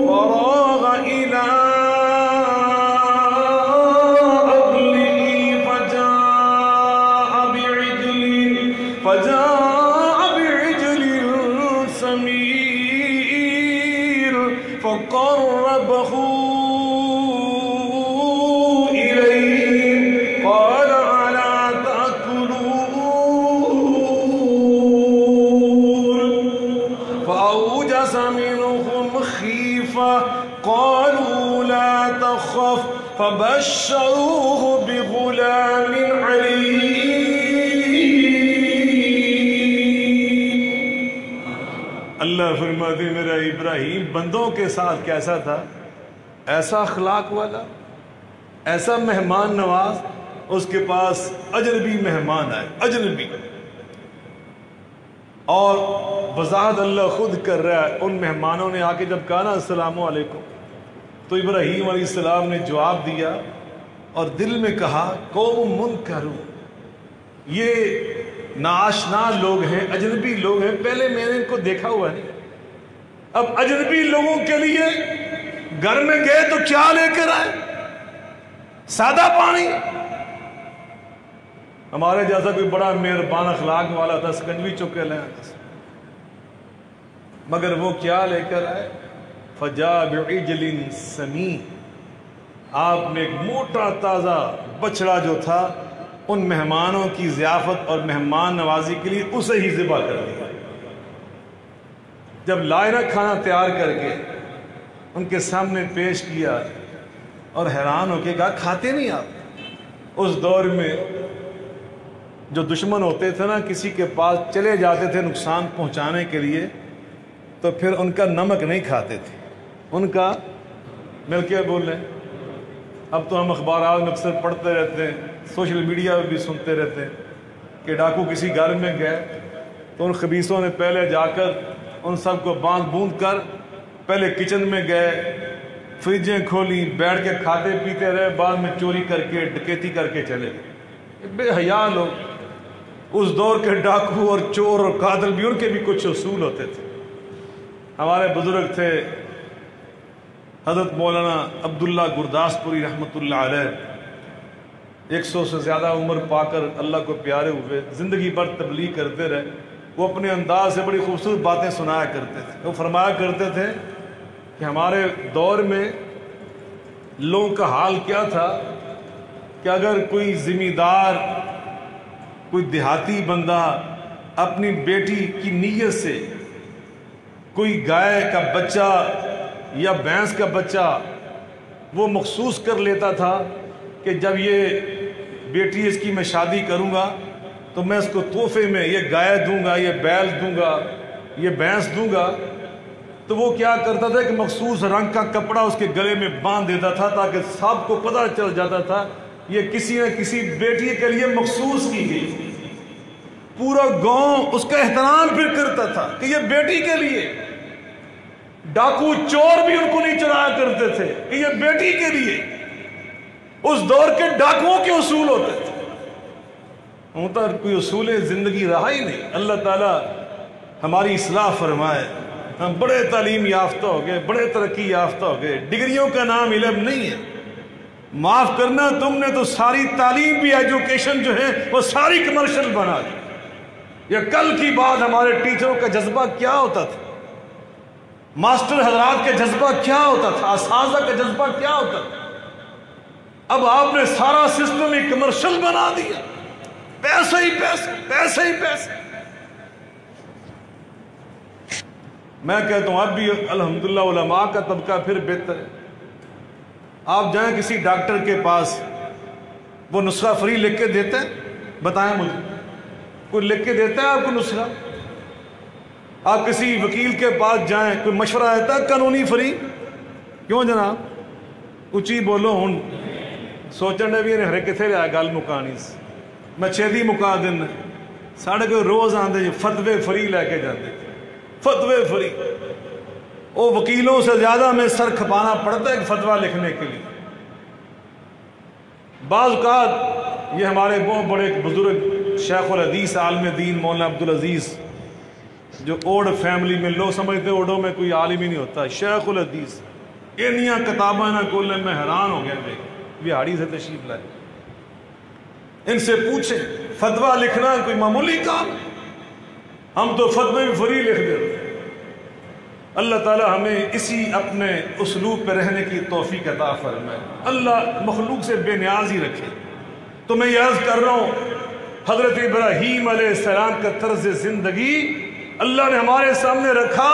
Speaker 1: فراغ الى فقربه إليه قال ألا تأكلون فأوجس منهم خيفة قالوا لا تخف فبشروه بغلام عليم. اللہ فرماتے میرا ابراہیم بندوں کے ساتھ کیسا تھا, ایسا اخلاق والا, ایسا مہمان نواز. اس کے پاس اجنبی مہمان آئے, اجنبی, اور وضاحت اللہ خود کر رہا ہے. ان مہمانوں نے آ کے جب کہا نا السلام علیکم, تو ابراہیم علیہ السلام نے جواب دیا اور دل میں کہا قوم منکرون, یہ ناشنا لوگ ہیں, اجنبی لوگ ہیں, پہلے میں نے ان کو دیکھا ہوا نہیں. اب اجنبی لوگوں کے لیے گھر میں گئے تو کیا لے کر آئے؟ سادہ پانی. ہمارے جیسا کوئی بڑا مہربان اخلاق والا تھا سکنجوی چک کے لے آتا, مگر وہ کیا لے کر آئے؟ فجاء بعجل سمین, آپ نے ایک موٹا تازہ بچڑا جو تھا ان مہمانوں کی ضیافت اور مہمان نوازی کے لیے اسے ہی ذبح کر دیا. جب لائنہ کھانا تیار کر کے ان کے سامنے پیش کیا اور حیران ہو کے کہا کھاتے نہیں آپ؟ اس دور میں جو دشمن ہوتے تھے نا, کسی کے پاس چلے جاتے تھے نقصان پہنچانے کے لیے, تو پھر ان کا نمک نہیں کھاتے تھے, ان کا مل کے بول رہے. اب تو ہم اخبارات میں اکثر پڑھتے رہتے ہیں, سوشل میڈیا پہ بھی سنتے رہتے ہیں کہ ڈاکو کسی گھر میں گئے تو ان خبیثوں نے پہلے جا کر ان سب کو باندھ بوند کر پہلے کچن میں گئے, فریجیں کھولی, بیٹھ کے کھاتے پیتے رہے, بعد میں چوری کر کے ڈکیتی کر کے چلے گئے. بے حیا لوگ. اس دور کے ڈاکو اور چور اور قاتل بھی ان کے بھی کچھ اصول ہوتے تھے. ہمارے بزرگ تھے حضرت مولانا عبداللہ گرداسپوری رحمۃ اللہ علیہ, 100 سے زیادہ عمر پا کر اللہ کو پیارے ہوئے, زندگی بھر تبلیغ کرتے رہے. وہ اپنے انداز سے بڑی خوبصورت باتیں سنایا کرتے تھے. وہ فرمایا کرتے تھے کہ ہمارے دور میں لوگوں کا حال کیا تھا کہ اگر کوئی زمیندار, کوئی دیہاتی بندہ اپنی بیٹی کی نیت سے کوئی گائے کا بچہ یا بھینس کا بچہ وہ مخصوص کر لیتا تھا کہ جب یہ بیٹی اس کی میں شادی کروں گا تو میں اس کو تحفے میں یہ گائے دوں گا, یہ بیل دوں گا, یہ بھینس دوں گا, تو وہ کیا کرتا تھا کہ مخصوص رنگ کا کپڑا اس کے گلے میں باندھ دیتا تھا تاکہ سب کو پتہ چل جاتا تھا یہ کسی نہ کسی بیٹی کے لیے مخصوص کی گئی. پورا گاؤں اس کا احترام پھر کرتا تھا کہ یہ بیٹی کے لیے. ڈاکو چور بھی ان کو نہیں چرایا کرتے تھے کہ یہ بیٹی کے لیے. اس دور کے ڈاکوؤں کے اصول ہوتے تھے. ہوتا کوئی اصول زندگی رہا ہی نہیں. اللہ تعالیٰ ہماری اصلاح فرمائے. ہم بڑے تعلیم یافتہ ہو گئے, بڑے ترقی یافتہ ہو گئے. ڈگریوں کا نام علم نہیں ہے. معاف کرنا, تم نے تو ساری تعلیم بھی, ایجوکیشن جو ہے وہ ساری کمرشل بنا دی. یہ کل کی بات, ہمارے ٹیچروں کا جذبہ کیا ہوتا تھا, ماسٹر حضرات کا جذبہ کیا ہوتا تھا, اساتذہ کا جذبہ کیا ہوتا تھا. اب آپ نے سارا سسٹم ہی کمرشل بنا دیا. پیسے ہی پیسے, پیسے ہی پیسے. میں کہتا ہوں اب بھی الحمدللہ علماء کا طبقہ پھر بہتر ہے. آپ جائیں کسی ڈاکٹر کے پاس, وہ نسخہ فری لکھ کے دیتے ہیں؟ بتائیں مجھے, کوئی لکھ کے دیتا ہے آپ کو نسخہ؟ آپ کسی وکیل کے پاس جائیں, کوئی مشورہ دیتا ہے قانونی فری؟ کیوں جناب, اچھی بولو. ہوں سوچنے بھی ہر کتنے رہا گل مکانی سے. میں چھیتی مکا دینا. ساڑھے کوئی روز آتے جی فتوے فری لے کے جاتے, فتوے فری. وہ وکیلوں سے زیادہ میں سر کھپانا پڑتا ہے ایک فتویٰ لکھنے کے لیے. بعض اوقات یہ ہمارے بہت بڑے بزرگ شیخ الحدیث عالم دین مولانا عبدالعزیز, جو اوڑ فیملی میں, لوگ سمجھتے اوڑوں میں کوئی عالم ہی نہیں ہوتا. شیخ الحدیث انیاں کتاباں نہ کھولنے میں حیران ہو گیا. بہاڑی سے تشریف لائے, ان سے پوچھیں فتویٰ لکھنا کوئی معمولی کام؟ ہم تو فتوے بھی فری لکھ دیتے. اللہ تعالیٰ ہمیں اسی اپنے اسلوب پہ رہنے کی توفیق عطا فرمائے. اللہ مخلوق سے بے نیاز ہی رکھے. تو میں یہ عرض کر رہا ہوں, حضرت ابراہیم علیہ السلام کا طرز زندگی اللہ نے ہمارے سامنے رکھا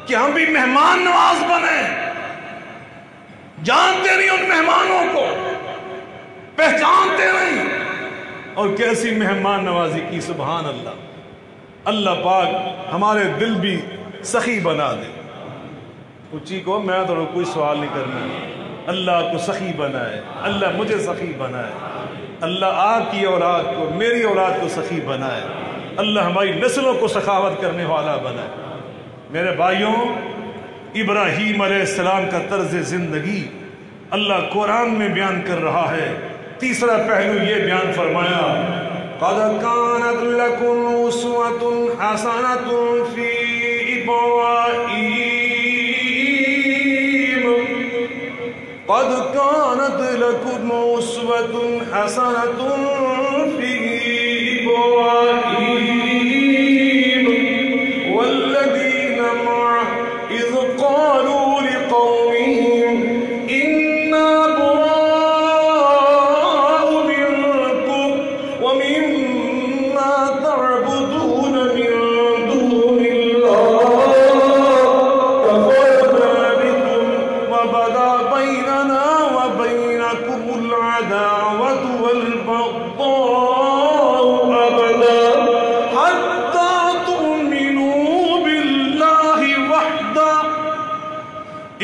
Speaker 1: کہ ہم بھی مہمان نواز بنیں. جانتے نہیں ان مہمانوں کو, پہچانتے نہیں, اور کیسی مہمان نوازی کی. سبحان اللہ. اللہ پاک ہمارے دل بھی سخی بنا دے. اچھی کو میں تو کوئی سوال نہیں کرنا. اللہ کو سخی بنائے, اللہ مجھے سخی بنائے, اللہ آپ کی اولاد کو, میری اولاد کو سخی بنائے, اللہ ہماری نسلوں کو سخاوت کرنے والا بنائے. میرے بھائیوں, ابراہیم علیہ السلام کا طرز زندگی اللہ قرآن میں بیان کر رہا ہے. تیسرا پہلو یہ بیان فرمایا, قَدْ كَانَتْ لَكُمْ أُسْوَةٌ حَسَنَةٌ فِي إِبْرَاهِيمَ قَدْ كَانَتْ لَكُمْ أُسْوَةٌ حَسَنَةٌ فِي إِبْرَاهِيمَ وَالَّذِينَ مَعَهُ إِذْ قَالُوا لِقَوْمِهِمْ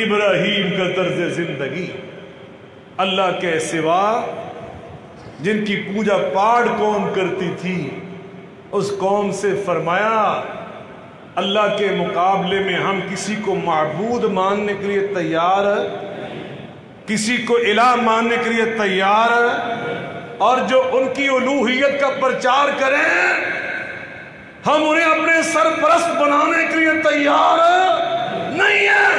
Speaker 1: ابراہیم کا طرز زندگی اللہ کے سوا جن کی پوجا پاٹ قوم کرتی تھی اس قوم سے فرمایا اللہ کے مقابلے میں ہم کسی کو معبود ماننے کے لیے تیار ہے, کسی کو الہ ماننے کے لیے تیار ہے, اور جو ان کی الوہیت کا پرچار کریں ہم انہیں اپنے سرپرست بنانے کے لیے تیار نہیں ہیں.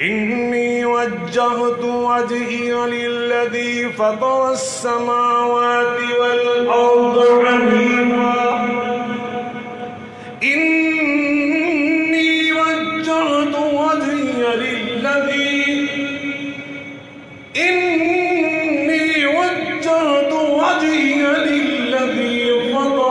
Speaker 1: انی وجہت وجہی للذی فطر السماوات والارض حنیفا انی وجہت وجہی للذی انی وجہت وجہی للذی فطر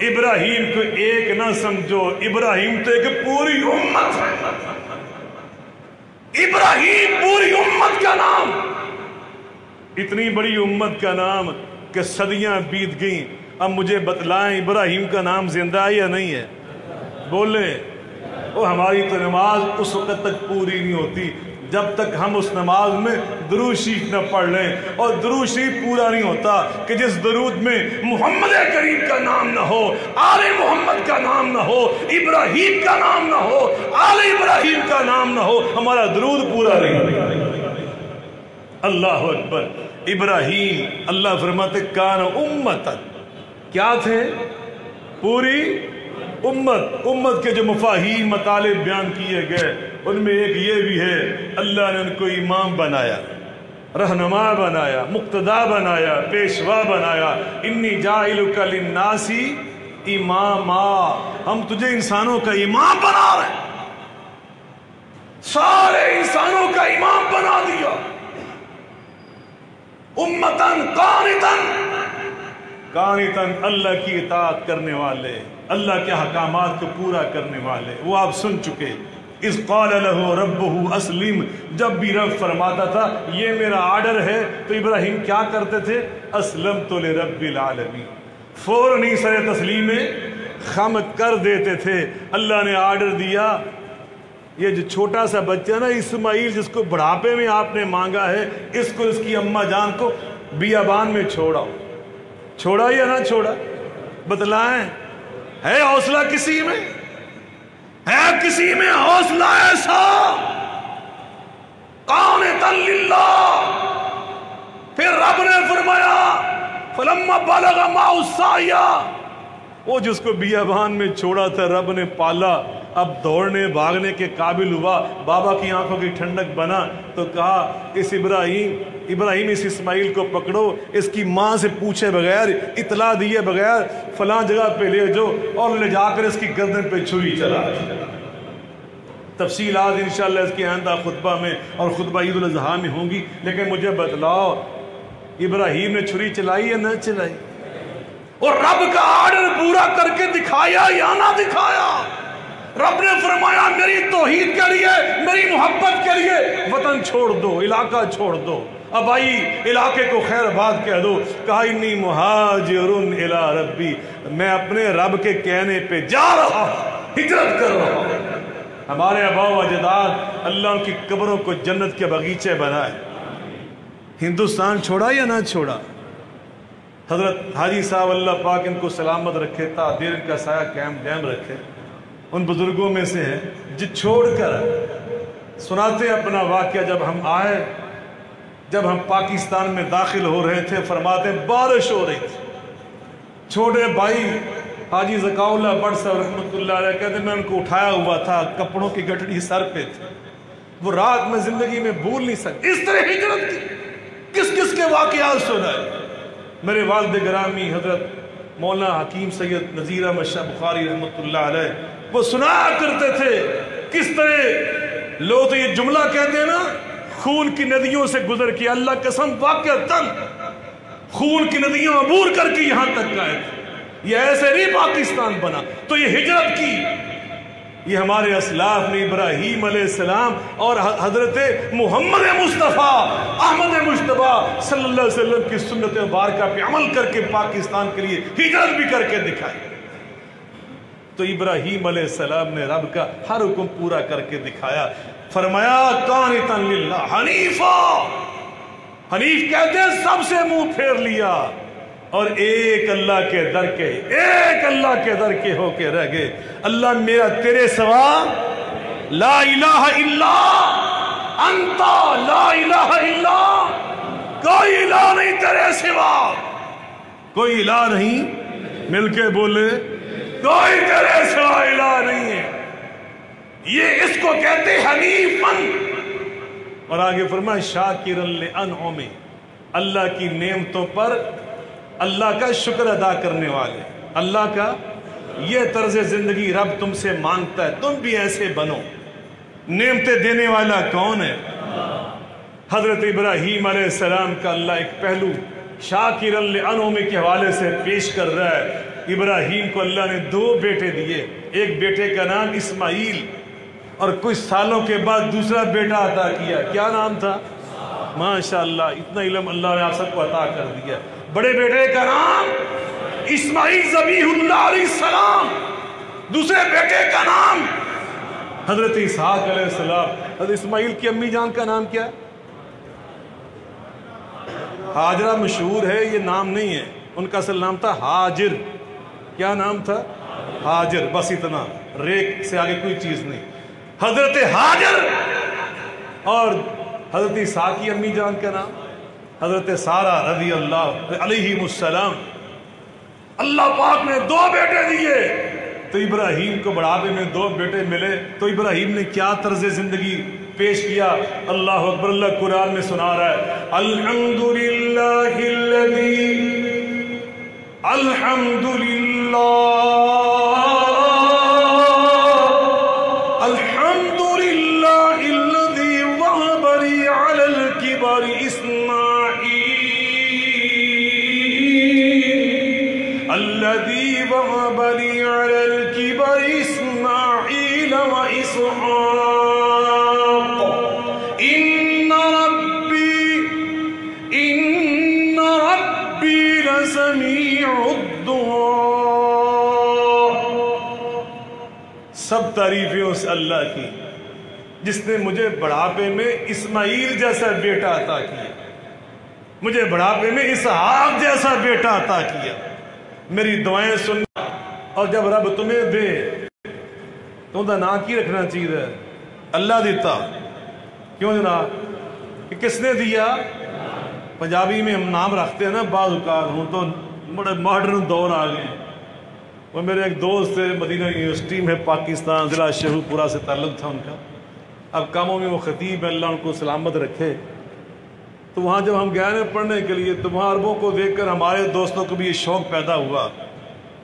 Speaker 1: ابراہیم کو ایک نہ سمجھو، ابراہیم تو ایک پوری امت ہے، ابراہیم پوری امت کا نام، اتنی بڑی امت کا نام کہ صدیاں بیت گئیں۔ اب مجھے بتلائیں ابراہیم کا نام زندہ ہے یا نہیں ہے؟ بولیں۔ وہ ہماری تو نماز اس وقت تک پوری نہیں ہوتی جب تک ہم اس نماز میں درود شریف نہ پڑھ لیں، اور درود شریف پورا نہیں ہوتا کہ جس درود میں محمد کریم کا نام نہ ہو، آل محمد کا نام نہ ہو، ابراہیم کا نام نہ ہو، آل ابراہیم کا نام نہ ہو، ہمارا درود پورا نہیں ہوتا۔ اللہ اکبر۔ ابراہیم اللہ فرماتے کان امتن، کیا تھے؟ پوری امت۔ امت کے جو مفاہیم مطالب بیان کیے گئے ان میں ایک یہ بھی ہے اللہ نے ان کو امام بنایا، رہنما بنایا، مقتدا بنایا، پیشوا بنایا۔ انی جاعلک للناس اماما، ہم تجھے انسانوں کا امام بنا رہے ہیں، سارے انسانوں کا امام بنا دیا۔ امتن قانتن، قانتن اللہ کی اطاعت کرنے والے، اللہ کے احکامات کو پورا کرنے والے۔ وہ آپ سن چکے۔ اذ قال له ربه اسلم، جب بھی رب فرماتا تھا یہ میرا آرڈر ہے تو ابراہیم کیا کرتے تھے؟ اسلمت لرب العالمین، فوراً ہی سر تسلیم خم کر دیتے تھے۔ اللہ نے آرڈر دیا، یہ جو چھوٹا سا بچہ نا اسماعیل جس کو بڑھاپے میں آپ نے مانگا ہے، اس کو اس کی اماں جان کو بیابان میں چھوڑا، چھوڑا یا نہ چھوڑا؟ بتلائیں، ہے حوصلہ کسی میں؟ ہے کسی میں حوصلہ ایسا؟ قانتا للہ۔ پھر رب نے فرمایا فلما بلغ معه السعی، وہ جس کو بیابان میں چھوڑا تھا رب نے پالا، اب دوڑنے بھاگنے کے قابل ہوا، بابا کی آنکھوں کی ٹھنڈک بنا، تو کہا اس ابراہیم اس اسماعیل کو پکڑو، اس کی ماں سے پوچھے بغیر، اطلاع دیے بغیر فلاں جگہ پہ لے جو، اور لے جا کر اس کی گردن پہ چھری چلا۔ تفصیلات انشاءاللہ اس کے آئندہ خطبہ میں اور خطبہ عید الاضحیٰ میں ہوں گی، لیکن مجھے بتلاؤ ابراہیم نے چھری چلائی یا نہ چلائی؟ اور رب کا آرڈر پورا کر کے دکھایا یا نہ دکھایا؟ رب نے فرمایا میری توحید کے لیے، میری محبت کے لیے وطن چھوڑ دو، علاقہ چھوڑ دو، اب آئی علاقے کو خیر آباد کہہ دو۔ کہا انی مہاجر الی ربی، میں اپنے رب کے کہنے پہ جا رہا ہوں، ہجرت کر رہا ہوں۔ ہمارے آبا و اجداد اللہ کی قبروں کو جنت کے باغیچے بنائے۔ ہندوستان چھوڑا یا نہ چھوڑا؟ حضرت حاجی صاحب اللہ پاک ان کو سلامت رکھے، تعدیر ان کا سایہ قائم دائم رکھے، ان بزرگوں میں سے ہیں جو چھوڑ کر سناتے اپنا واقعہ۔ جب ہم آئے، جب ہم پاکستان میں داخل ہو رہے تھے، فرماتے ہیں بارش ہو رہی تھی، چھوٹے بھائی حاجی ذکاء اللہ بٹ صاحب رحمۃ اللہ علیہ کہتے ہیں میں ان کو اٹھایا ہوا تھا، کپڑوں کی گٹڑی سر پہ تھی، وہ رات میں زندگی میں بھول نہیں سکتے۔ اس طرح ہجرت کی کس کس کے واقعات سنائے؟ میرے والد گرامی حضرت مولانا حکیم سید نذیر احمد شاہ بخاری رحمۃ اللہ علیہ وہ سنایا کرتے تھے کس طرح لوگ تو یہ جملہ کہتے ہیں نا خون کی ندیوں سے گزر کے، اللہ قسم واقعتاً خون کی ندیوں عبور کر کے یہاں تک آئے تھے۔ یہ ایسے نہیں پاکستان بنا، تو یہ ہجرت کی، یہ ہمارے اسلاف نے ابراہیم علیہ السلام اور حضرت محمد مصطفیٰ احمد مجتبیٰ صلی اللہ علیہ وسلم کی سنت مبارکہ پہ عمل کر کے پاکستان کے لیے ہجرت بھی کر کے دکھائی۔ تو ابراہیم علیہ السلام نے رب کا ہر حکم پورا کر کے دکھایا۔ فرمایا قانتا للہ حنیفا، حنیف کہتے ہیں سب سے منہ پھیر لیا اور ایک اللہ کے در کے، ایک اللہ کے در کے ہو کے رہ گئے۔ اللہ میرا تیرے سوا لا الہ الا انت، لا الہ الا، کوئی الہ نہیں تیرے سوا، کوئی الہ نہیں، مل کے بولے کوئی تیرے سوا الہ نہیں ہے۔ یہ اس کو کہتے حنیفاً، اور آگے فرمایا شاکرا لانعم، اللہ کی نعمتوں پر اللہ کا شکر ادا کرنے والے۔ اللہ کا یہ طرز زندگی رب تم سے مانگتا ہے، تم بھی ایسے بنو۔ نعمتیں دینے والا کون ہے؟ حضرت ابراہیم علیہ السلام کا اللہ ایک پہلو شاکرا لانعم کے حوالے سے پیش کر رہا ہے۔ ابراہیم کو اللہ نے 2 بیٹے دیے، ایک بیٹے کا نام اسماعیل، اور کچھ سالوں کے بعد دوسرا بیٹا عطا کیا، کیا نام تھا؟ ماشاءاللہ، اتنا علم اللہ نے آپ سب کو عطا کر دیا۔ بڑے بیٹے کا نام اسماعیل ذبیح اللہ علیہ السلام، دوسرے بیٹے کا نام حضرت اسحاق علیہ السلام۔ حضرت اسماعیل کی امی جان کا نام کیا ہے؟ ہاجرہ مشہور ہے، یہ نام نہیں ہے، ان کا اصل نام تھا ہاجر۔ کیا نام تھا؟ ہاجر، بس اتنا، ریک سے آگے کوئی چیز نہیں۔ حضرت ہاجر اور حضرت اسحاق کی امی جان کا نام حضرت سارہ رضی اللہ علیہم السلام۔ اللہ پاک نے 2 بیٹے دیے، تو ابراہیم کو بڑھاپے میں 2 بیٹے ملے، تو ابراہیم نے کیا طرز زندگی پیش کیا؟ اللہ اکبر، اللہ قرآن میں سنا رہا ہے، الحمدللہ الذی وہب لی علی الکبر الذي وهب لي على الكبر إسماعيل وإسحاق إن ربي لسميع الدعاء۔ سب تعریفیں اس اللہ کی جس نے مجھے بڑھاپے میں اسماعیل جیسا بیٹا عطا کیا، مجھے بڑھاپے میں اسحاق جیسا بیٹا عطا کیا، میری دعائیں سن، اور جب رب تمہیں دے تو ان کا نام کی رکھنا چاہیے؟ اللہ دیتا، کیوں جناب؟ کہ کس نے دیا؟ پنجابی میں ہم نام رکھتے ہیں نا بعض اوقات، ہوں تو بڑے ماڈرن دور آ گئے۔ وہ میرے ایک دوست تھے، مدینہ یونیورسٹی میں پاکستان، ضلع شہو پورہ سے تعلق تھا ان کا، اب کاموں میں وہ خطیب ہے، اللہ ان کو سلامت رکھے۔ تو وہاں جب ہم گئے نا پڑھنے کے لیے، تو وہاں عربوں کو دیکھ کر ہمارے دوستوں کو بھی یہ شوق پیدا ہوا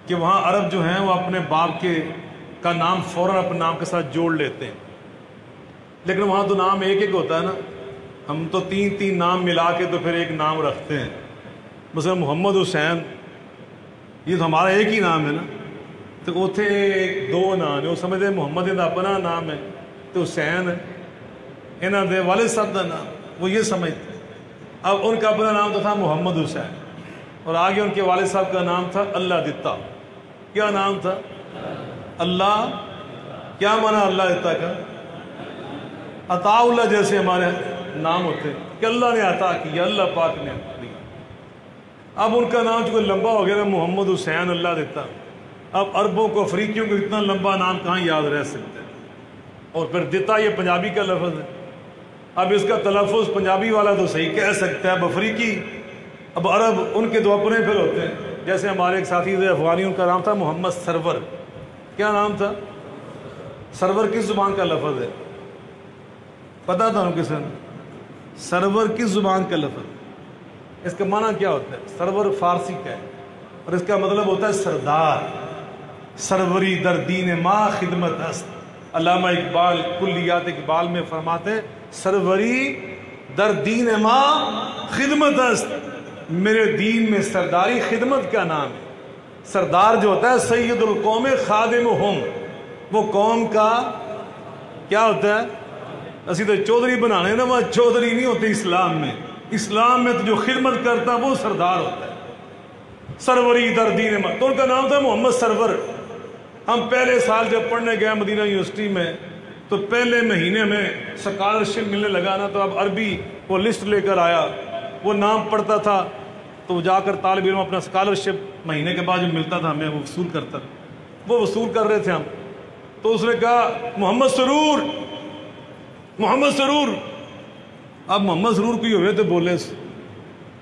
Speaker 1: کہ وہاں عرب جو ہیں وہ اپنے باپ کا نام فوراً اپنے نام کے ساتھ جوڑ لیتے ہیں، لیکن وہاں تو نام ایک ایک ہوتا ہے نا، ہم تو 3 نام ملا کے تو پھر ایک نام رکھتے ہیں۔ مثلا محمد حسین، یہ تو ہمارا ایک ہی نام ہے نا، تو اتنے 2 نام ہے، وہ سمجھتے ہیں محمد ان اپنا نام ہے تو حسین ہے انہاں دے والد صاحب کا نام، وہ یہ سمجھتے۔ اب ان کا اپنا نام تو تھا محمد حسین، اور آگے ان کے والد صاحب کا نام تھا اللہ دتا۔ کیا نام تھا؟ اللہ۔ کیا معنی اللہ دتا کا؟ عطا اللہ، جیسے ہمارے نام ہوتے ہیں کہ اللہ نے عطا کیا، اللہ پاک نے دیا۔ اب ان کا نام جو لمبا ہو گیا نا، محمد حسین اللہ دتا، اب عربوں کو افریقیوں کو اتنا لمبا نام کہاں یاد رہ سکتے ہیں؟ اور پھر دتا یہ پنجابی کا لفظ ہے، اب اس کا تلفظ پنجابی والا تو صحیح کہہ سکتا ہے، اب افریقی، اب عرب ان کے 2 اپنے پھر ہوتے ہیں۔ جیسے ہمارے ایک ساتھی تھے افغانی، ان کا نام تھا محمد سرور۔ کیا نام تھا؟ سرور کس زبان کا لفظ ہے؟ پتہ تھا ان کس نے؟ سرور کس زبان کا لفظ؟ اس کا معنی کیا ہوتا ہے؟ سرور فارسی کا ہے، اور اس کا مطلب ہوتا ہے سردار۔ سروری در دین ما خدمت است۔ علامہ اقبال کلیات اقبال میں فرماتے ہیں سروری در دین ما خدمت است، میرے دین میں سرداری خدمت کا نام ہے۔ سردار جو ہوتا ہے سید القوم خادمہم، وہ قوم کا کیا ہوتا ہے؟ اسی تو چودھری بنانے نا، وہ چودھری نہیں ہوتے اسلام میں، اسلام میں تو جو خدمت کرتا ہے وہ سردار ہوتا ہے۔ سروری در دین ما، تو ان کا نام تھا محمد سرور۔ ہم پہلے سال جب پڑھنے گئے مدینہ یونیورسٹی میں، تو پہلے مہینے میں سکالرشپ ملنے لگا نا، تو اب عربی وہ لسٹ لے کر آیا، وہ نام پڑھتا تھا، تو جا کر طالب علم اپنا سکالرشپ مہینے کے بعد جو ملتا تھا ہمیں وہ وصول کرتا، وہ وصول کر رہے تھے ہم، تو اس نے کہا محمد سرور، محمد سرور۔ اب محمد سرور کوئی ہوئے تو بولے،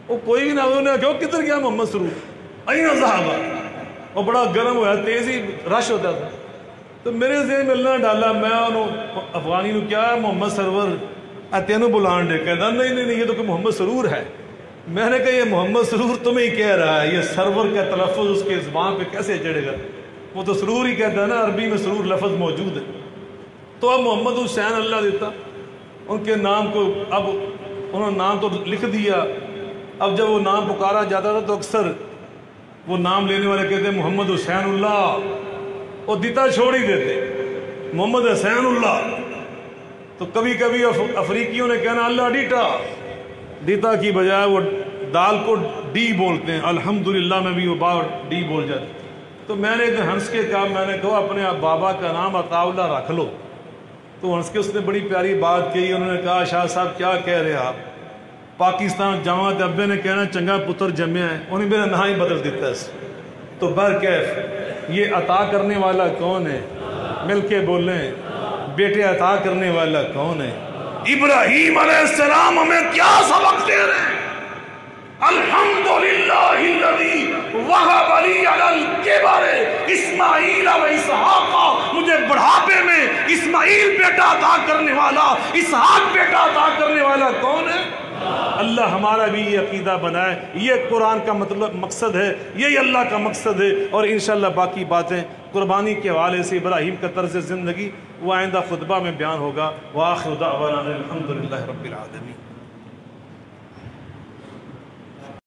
Speaker 1: وہ کوئی بھی نہ ہوئے، انہوں نے کہا کدھر گیا محمد سرور؟ این صحابہ، وہ بڑا گرم ہوا، تیزی رش ہوتا تھا، تو میرے ذہن میں اللہ ڈالا، میں انہوں افغانی نو کیا محمد سرور تینوں بلان دے، کہتا نہیں یہ تو کہ محمد سرور ہے۔ میں نے کہا یہ محمد سرور تمہیں ہی کہہ رہا ہے، یہ سرور کا تلفظ اس کے زبان پہ کیسے چڑھے گا؟ وہ تو سرور ہی کہتا ہے نا، عربی میں سرور لفظ موجود ہے۔ تو اب محمد حسین اللہ دیتا، ان کے نام کو اب انہوں نے نام تو لکھ دیا، اب جب وہ نام پکارا جاتا تھا تو اکثر وہ نام لینے والے کہتے ہیں محمد حسین اللہ، وہ دیتا چھوڑ ہی دیتے محمد حسین اللہ. تو کبھی کبھی افریقیوں نے کہنا اللہ دیتا کی بجائے وہ دال کو ڈی بولتے ہیں. الحمدللہ میں بھی وہ بار ڈی بول جاتے. تو میں نے ایک ہنس کے کہا، میں نے کہا اپنے بابا کا نام عطا اللہ رکھ لو. تو ہنس کے اس نے بڑی پیاری بات کہی. انہوں نے کہا شاہ صاحب کیا کہہ رہے آپ، پاکستان جماعت ابے نے کہنا چنگا پتر جمیا ہے، انہیں میرا نام ہی بدل دیتا ہے. تو برکیف یہ عطا کرنے والا کون ہے؟ مل کے بولیں، بیٹے عطا کرنے والا کون ہے؟ ابراہیم علیہ السلام ہمیں کیا سبق دے رہے ہیں؟ الحمدللہ الذی وہب لی علی الکبر اسماعیل و اسحاق. مجھے بڑھاپے میں اسماعیل بیٹا عطا کرنے والا، اسحاق بیٹا عطا کرنے والا کون ہے؟ اللہ ہمارا بھی یہ عقیدہ بنائے. یہ قرآن کا مقصد ہے، یہی اللہ کا مقصد ہے. اور انشاءاللہ باقی باتیں قربانی کے حوالے سے ابراہیم کا طرز زندگی وہ آئندہ خطبہ میں بیان ہوگا. وآخر دعوانا الحمدللہ رب العالمین.